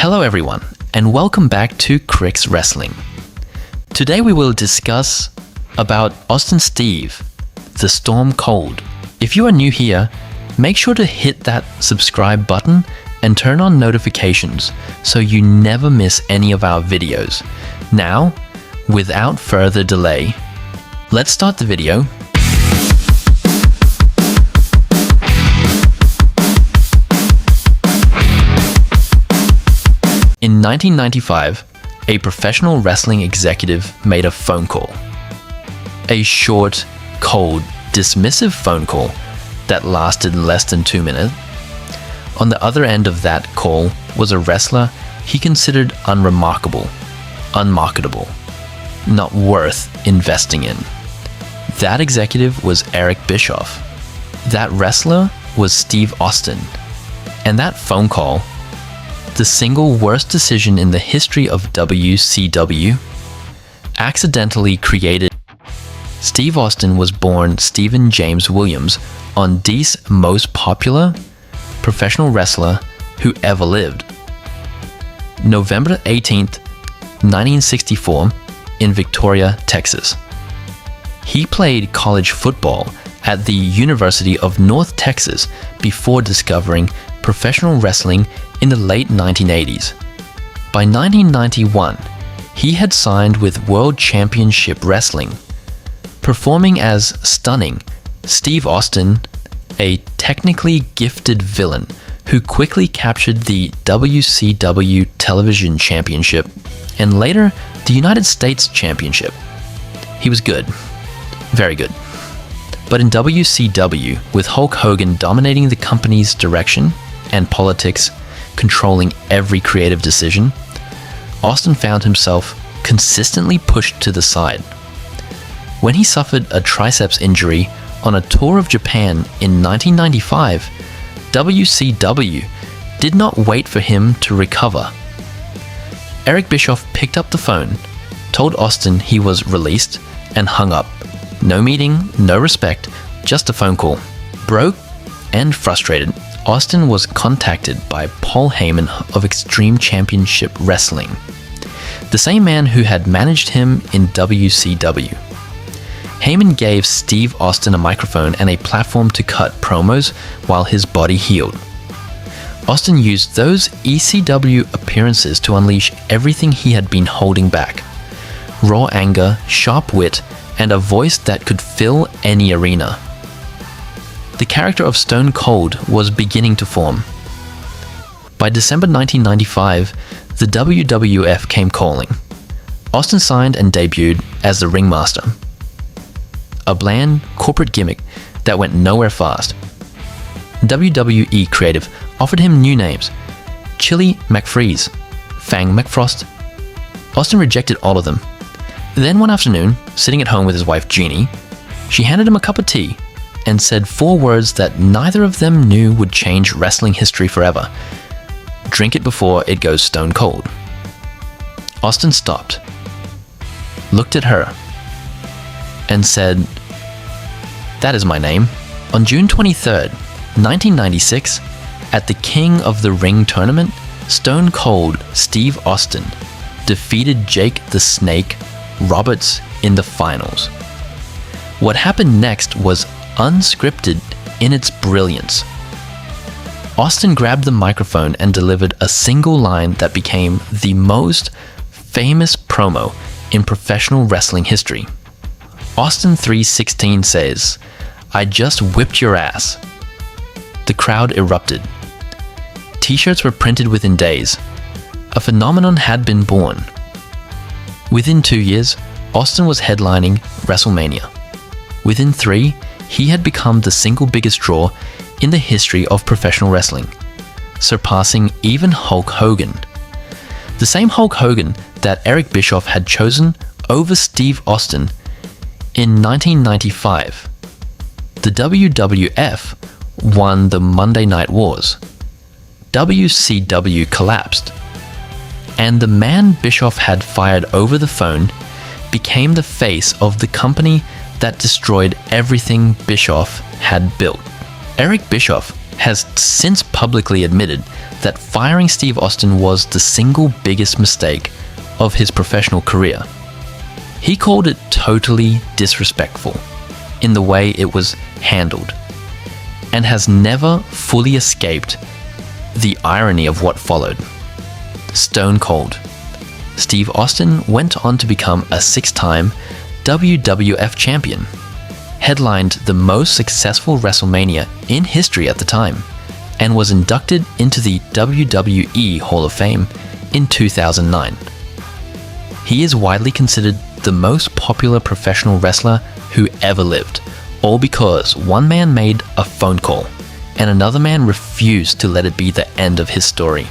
Hello everyone, and welcome back to Kryx Wrestling. Today we will discuss about Austin Steve, the Storm Cold. If you are new here, make sure to hit that subscribe button and turn on notifications so you never miss any of our videos. Now, without further delay, let's start the video. In 1995, a professional wrestling executive made a phone call. A short, cold, dismissive phone call that lasted less than 2 minutes. On the other end of that call was a wrestler he considered unremarkable, unmarketable, not worth investing in. That executive was Eric Bischoff. That wrestler was Steve Austin. And that phone call, the single worst decision in the history of WCW, accidentally created. Steve Austin was born Stephen James Williams on De's most popular professional wrestler who ever lived. November 18th, 1964, in Victoria, Texas. He played college football at the University of North Texas before discovering professional wrestling in the late 1980s. By 1991, he had signed with World Championship Wrestling, performing as Stunning Steve Austin, a technically gifted villain who quickly captured the WCW Television Championship and later the United States Championship. He was good, very good. But in WCW, with Hulk Hogan dominating the company's direction and politics, controlling every creative decision, Austin found himself consistently pushed to the side. When he suffered a triceps injury on a tour of Japan in 1995, WCW did not wait for him to recover. Eric Bischoff picked up the phone, told Austin he was released, and hung up. No meeting, no respect, just a phone call. Broke and frustrated, Austin was contacted by Paul Heyman of Extreme Championship Wrestling, the same man who had managed him in WCW. Heyman gave Steve Austin a microphone and a platform to cut promos while his body healed. Austin used those ECW appearances to unleash everything he had been holding back. Raw anger, sharp wit, and a voice that could fill any arena. The character of Stone Cold was beginning to form. By December 1995, the WWF came calling. Austin signed and debuted as the Ringmaster. A bland corporate gimmick that went nowhere fast. WWE Creative offered him new names: Chili McFreeze, Fang McFrost. Austin rejected all of them. Then one afternoon, sitting at home with his wife Jeannie, she handed him a cup of tea and said 4 words that neither of them knew would change wrestling history forever. Drink it before it goes stone cold. Austin stopped, looked at her, and said, "That is my name." On June 23rd, 1996, at the King of the Ring tournament, Stone Cold Steve Austin defeated Jake the Snake Roberts in the finals. What happened next was unscripted in its brilliance. Austin grabbed the microphone and delivered a single line that became the most famous promo in professional wrestling history. Austin 3:16 says, "I just whipped your ass." The crowd erupted. T-shirts were printed within days. A phenomenon had been born. Within 2 years, Austin was headlining WrestleMania. Within 3, he had become the single biggest draw in the history of professional wrestling, surpassing even Hulk Hogan. The same Hulk Hogan that Eric Bischoff had chosen over Steve Austin in 1995. The WWF won the Monday Night Wars. WCW collapsed. And the man Bischoff had fired over the phone became the face of the company that destroyed everything Bischoff had built. Eric Bischoff has since publicly admitted that firing Steve Austin was the single biggest mistake of his professional career. He called it totally disrespectful in the way it was handled, and has never fully escaped the irony of what followed. Stone cold. Steve Austin went on to become a 6-time WWF champion, headlined the most successful WrestleMania in history at the time, and was inducted into the WWE Hall of Fame in 2009. He is widely considered the most popular professional wrestler who ever lived, all because one man made a phone call and another man refused to let it be the end of his story.